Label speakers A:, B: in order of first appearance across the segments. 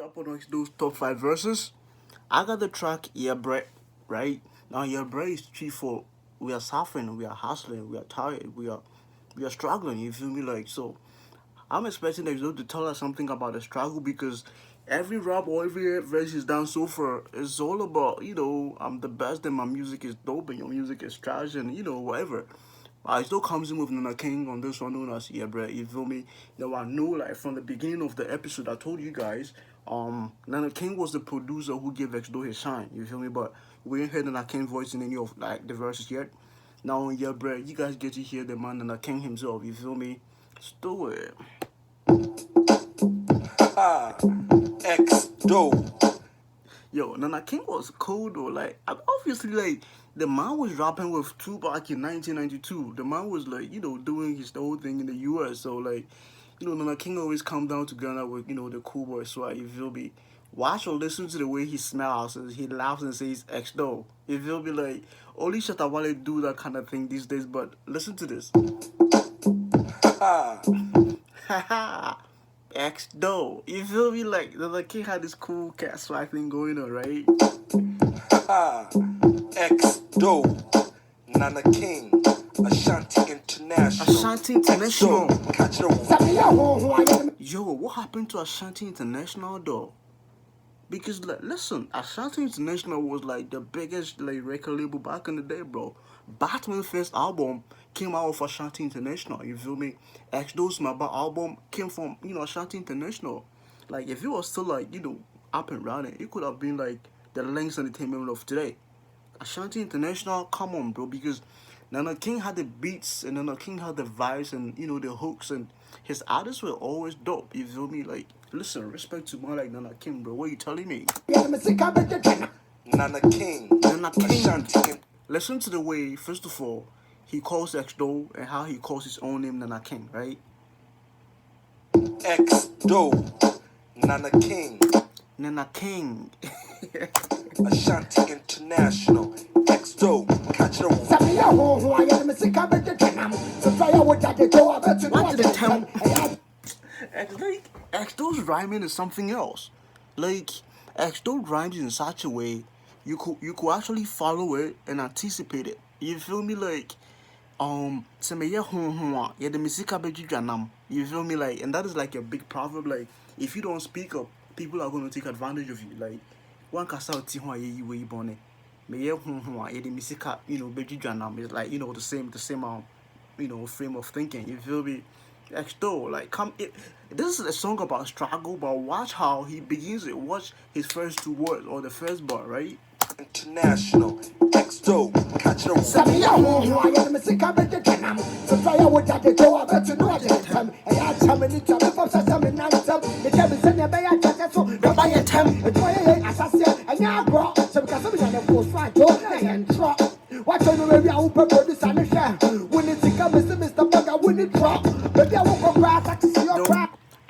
A: Up on those top five verses. I got the track Yebre, right? Now Yebre is chief for we are suffering, we are hustling, we are tired, we are struggling, you feel me? Like so I'm expecting Ex Doe to tell us something about the struggle because every rap or every verse is done so far is all about, I'm the best and my music is dope and your music is trash and whatever. I still comes in with Nana King on this one known as Yebre, you feel me? I know like from the beginning of the episode I told you guys, Nana King was the producer who gave Ex Doe his shine, you feel me? But we ain't heard Nana King voice in any of like the verses yet. Now on Yebre, you guys get to hear the man Nana King himself, you feel me? Let's do it.
B: Ex Doe.
A: Yo, Nana King was cool though. Like, obviously, like, the man was rapping with Tupac in 1992. The man was, like, doing his whole thing in the US. So, like, Nana King always come down to Ghana with, the cool boy swag. You feel me? Watch or listen to the way he smiles and he laughs and says Ex Doe. You feel me? Like, only Shatawale do that kind of thing these days, but listen to this. Haha. Ex Doe. You feel me? Like the kid had this cool cat swag thing going on, right?
B: Ex Doe. Nana King. Ashanti International.
A: Ashanti International. Yo, what happened to Ashanti International though? Because like, listen, Ashanti International was like the biggest like record label back in the day, bro. Batman's first album came out of Ashanti International. You feel me? Ex Doe's Maba album came from Ashanti International. Like if it was still like up and running, it could have been like the Lynx Entertainment of today. Ashanti International, come on, bro, because Nana King had the beats and Nana King had the vibes and the hooks and his artists were always dope. You feel me? Like, listen, respect to man like Nana King, bro. What are you telling me?
B: Nana King.
A: Nana King. Listen to the way, first of all, he calls Ex Doe and how he calls his own name Nana King, right?
B: Ex Doe. Nana King.
A: Nana King.
B: Ashanti International. Ex Doe. Catch it.
A: What did it tell? Ex Doe's rhyming is something else. Like Ex Doe rhymes in such a way you could actually follow it and anticipate it. You feel me? Like you feel me? Like, and that is like a big problem. Like if you don't speak up, people are going to take advantage of you. Like one can say you born it's like the same frame of thinking. You feel me? Ex Doe, like this is a song about struggle, but watch how he begins it. Watch his first two words or the first bar, right?
B: International. Ex Doe. Catch it.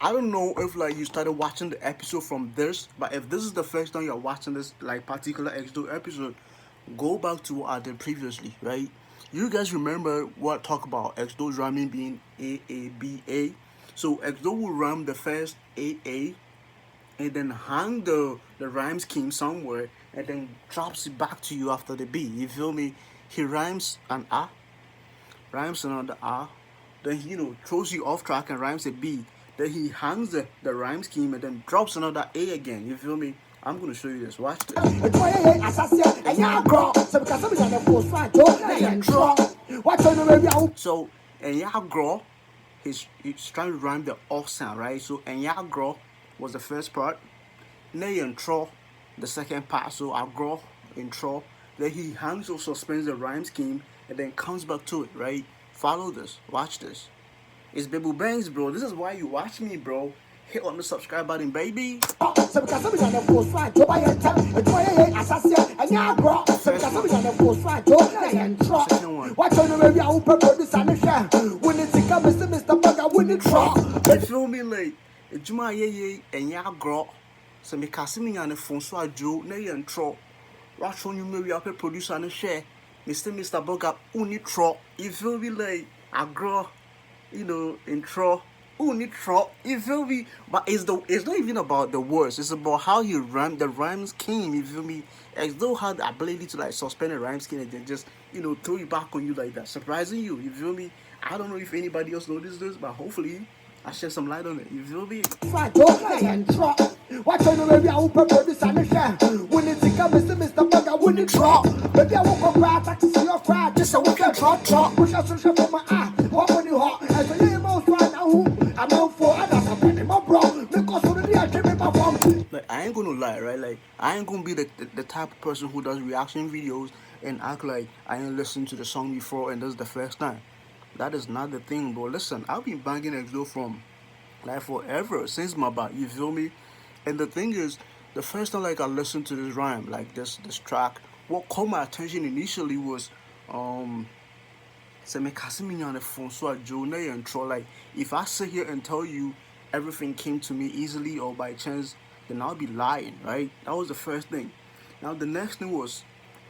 A: I don't know if like you started watching the episode from this, but if this is the first time you're watching this like particular Ex Doe episode, go back to what I did previously, right? You guys remember what talk about Ex Doe's rhyming being A. So Ex Doe will rhyme the first A and then hang the rhyme scheme somewhere and then drops it back to you after the B. You feel me? He rhymes an A, rhymes another A, then he throws you off track and rhymes a B. Then he hangs the rhyme scheme and then drops another A again. You feel me? I'm gonna show you this. Watch this. So Enyagro, he's trying to rhyme the off sound, right? So Enyagro was the first part. Intro, the second part. So Agro, intro. Then he hangs or suspends the rhyme scheme and then comes back to it, right? Follow this. Watch this. It's Bebu Banks, bro. This is why you watch me, bro. Hit on the subscribe button, baby. You feel me? Like, Juma ye and ya gro. So me Cassimi and a Francois Joe, nay and tro. Watch on you, maybe up a producer and a share. Mr. Boga, uni tro. You feel me? Like, I grow. Intro, only drop. You feel me? But it's not even about the words. It's about how he rhymed. The rhymes came. You feel me? As though had the ability to like suspend a rhyme scheme and then just throw it back on you like that, surprising you. You feel me? I don't know if anybody else noticed this, but hopefully I shed some light on it. You feel me?
C: What you baby? I will prepare this and share. When it's come, Mr. Bugger, when it drop. Baby, I won't go cry, to see your cry. Just a wicked drop. Push out some shit for my eye. What when you hot? And so you most right now, who? I'm out for others. I'm penny, my bro. Because of the day I came in my phone.
A: Like, I ain't gonna lie, right? Like, I ain't gonna be the type of person who does reaction videos and act like I ain't listened to the song before and this is the first time. That is not the thing, bro. Listen, I've been banging Ex Doe from like forever, since Maba, you feel me? And the thing is, the first time like I listened to this rhyme, like this track, what caught my attention initially was say me kasimi on the phone so I join and troll. Like, if I sit here and tell you everything came to me easily or by chance, then I'll be lying, right? That was the first thing. Now the next thing was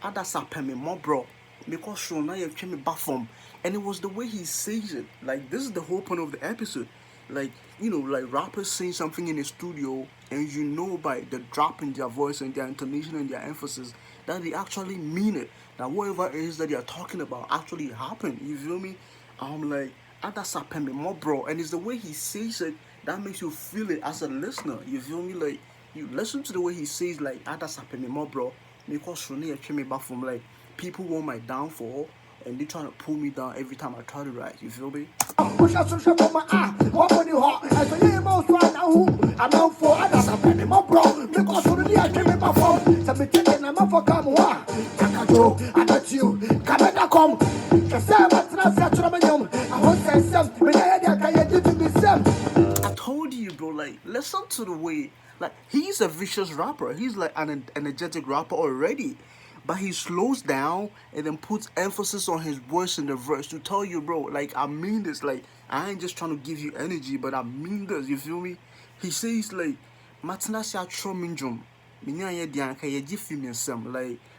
A: Ada Sapeme more bro. Because Shona you came back from, and it was the way he says it. Like, this is the whole point of the episode. Like, like rappers saying something in the studio and by the drop in their voice and their intonation and their emphasis that they actually mean it. That whatever it is that they are talking about actually happened. You feel me? I'm like, Ada Sapeme more bro. And it's the way he says it that makes you feel it as a listener. You feel me? Like, you listen to the way he says like Ada Sapeme more bro. Because Shona came back from, like, people want my downfall and they trying to pull me down every time I try to write. You feel me?
C: Push out some shit for my eye. What when you hot? And so you most right now, who? I'm out for others. I'm penny, my bro. Because of the day I came in my phone. So me taking I'm out for come one. Takajo, I got you. Come come. Cause I'm not such a man. I want to say something. But I can't do this.
A: I told you, bro, like, listen to the way, like, he's a vicious rapper. He's like an energetic rapper already. But he slows down and then puts emphasis on his voice in the verse to tell you, bro, like, I mean this. Like, I ain't just trying to give you energy, but I mean this. You feel me? He says, like, Matina sia trominjum.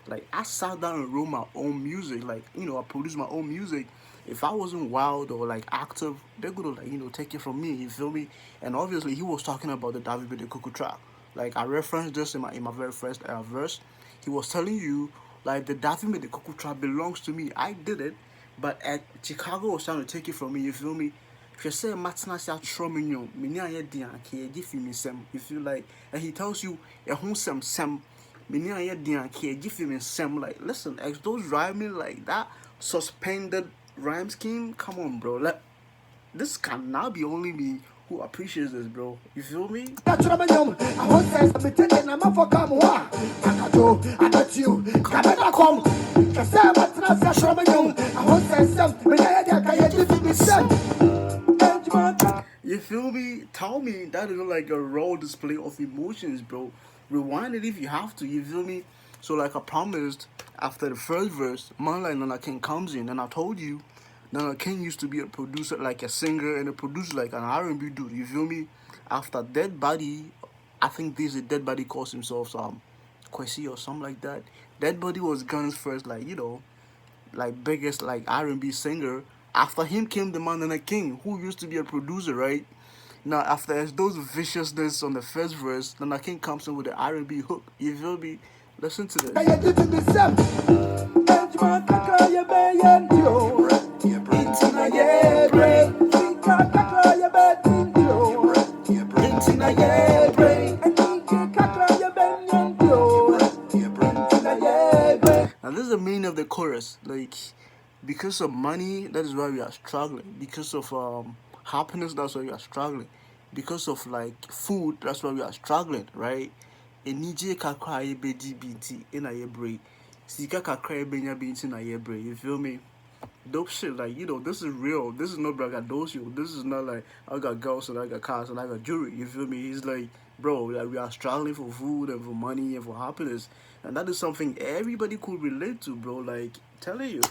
A: Like, I sat down and wrote my own music. Like, I produced my own music. If I wasn't wild or like active, they're gonna like take it from me. You feel me? And obviously, he was talking about the David with the Cuckoo track. Like, I referenced this in my very first verse. He was telling you like the David with the Cuckoo track belongs to me. I did it, but at Chicago was trying to take it from me. You feel me? If you say Matina sia trominyo, minya ye dian ke give me sem. You feel like, and he tells you a home sem. Minya ye dian ke give me sem. Like, listen, Ex Doe's rhyming like that suspended rhyme scheme. Come on, bro. Like, this cannot be only me who appreciates this, bro. You feel me?
C: That's what I want to say. I'm taking I'm out for come one. Takajo, I got you. Come. Cause I'm not such a man. I want to say something. But I can't do this.
A: You feel me? Tell me that is not like a raw display of emotions, bro. Rewind it if you have to, you feel me? So like I promised, after the first verse, man like Nana King comes in, and I told you, Nana King used to be a producer, like a singer, and a producer like an R&B dude, you feel me? After Dead Body, I think this is Dead Body calls himself Kwesi or something like that. Dead Body was Gun's first, like, like biggest like R&B singer. After him came the man Nana King, who used to be a producer, right? Now after those viciousness on the first verse, Nana King comes in with the R&B hook. You feel me? Listen to this. Now this is the meaning of the chorus. Like, because of money, that is why we are struggling. Because of happiness, that's why we are struggling. Because of like food, that's why we are struggling, right? Enije kakra bedi binti in a Yebre. Sika kakra benya binti na Yebre. You feel me? Dope shit, like, this is real. This is no braggadocio. This is not like I got girls and I got cars and I got jewelry. You feel me? He's like, bro, like, we are struggling for food and for money and for happiness, and that is something everybody could relate to, bro. Like, telling you.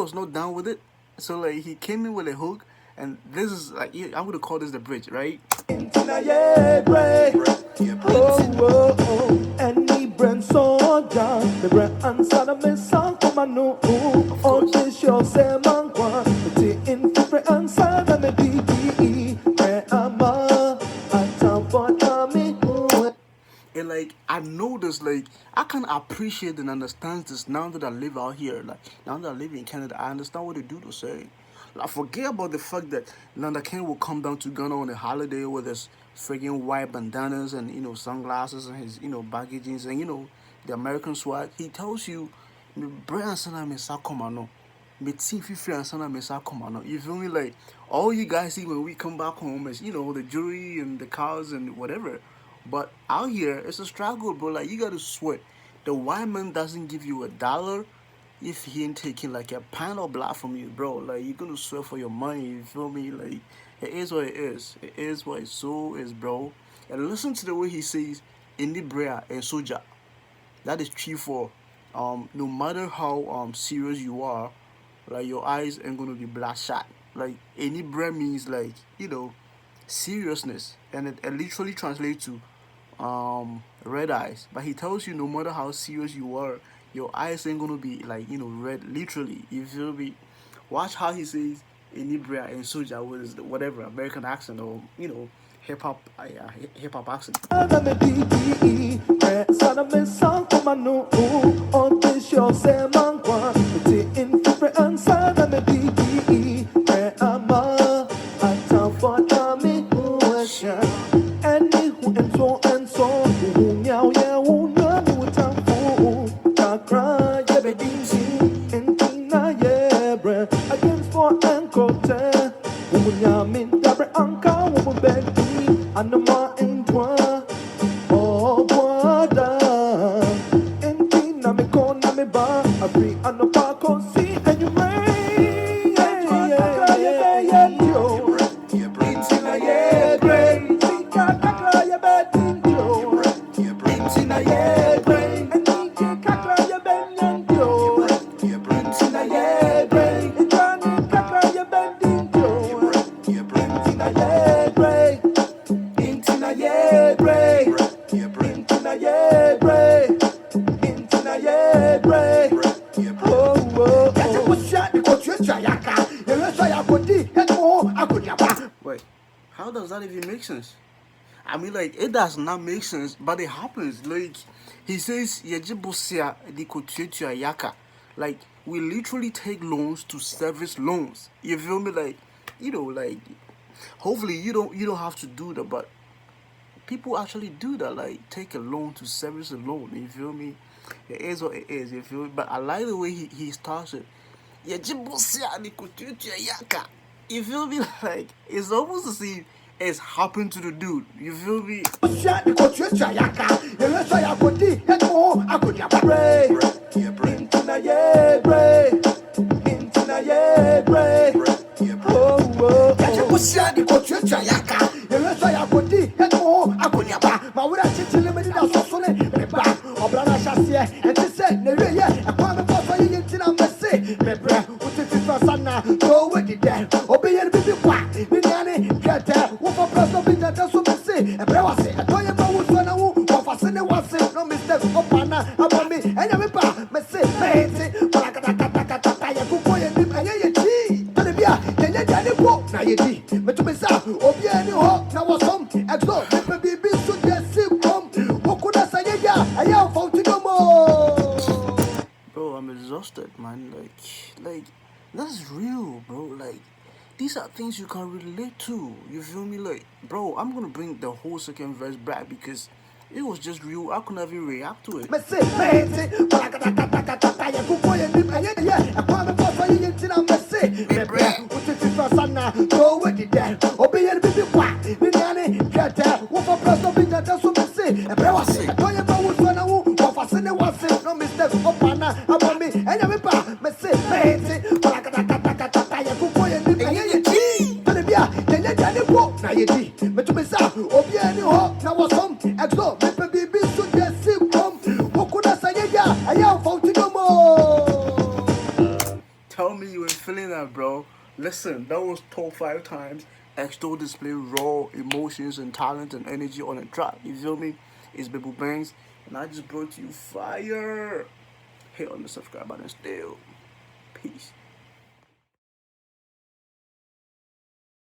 A: was not down with it. So like he came in with a hook, and this is like I'm gonna call this the bridge, right? And like I know this, like I can appreciate and understand this now that I live out here. Like now that I live in Canada, I understand what they do to say. Like forget about the fact that Nanda Ken will come down to Ghana on a holiday with his freaking white bandanas and sunglasses and his baggy jeans and the American swag. He tells you, "Brian Sana me sakomano, me team fifi and Sana me sakomano." You feel me? Like all you guys see when we come back home is the jewelry and the cars and whatever. But out here, it's a struggle, bro. Like, you gotta sweat. The white man doesn't give you $1 if he ain't taking, like, a pound of blood from you, bro. Like, you're gonna sweat for your money, you feel me? Like, it is what it is. It is what it so is, bro. And listen to the way he says, Yebre and Soja. That is true for, no matter how, serious you are, like, your eyes ain't gonna be bloodshot. Like, Yebre means, like, seriousness. And it literally translates to red eyes. But he tells you no matter how serious you are, your eyes ain't gonna be like red, literally. You feel me? Watch how he says Yebre and Soja with whatever American accent or hip hop accent. Wait, how does that even make sense? I mean, like, it does not make sense, but it happens. Like, he says, like, we literally take loans to service loans. You feel me? Like, like, hopefully you don't have to do that, but people actually do that. Like, take a loan to service a loan. You feel me? It is what it is. You feel me? But I like the way he starts it. You feel me? Like, it's almost the same. It's happened to the dude. You feel me? Bro, I'm exhausted, man. Like that's real, bro. Like, these are things you can relate to. You feel me? Like, bro, I'm gonna bring the whole second verse back because it was just real. I couldn't even react to it. ain't feeling that, bro, listen, that was top 5 times Ex Doe display raw emotions and talent and energy on a track. You feel me? It's Bebu Banks, and I just brought you fire. Hit on the subscribe button still. Peace.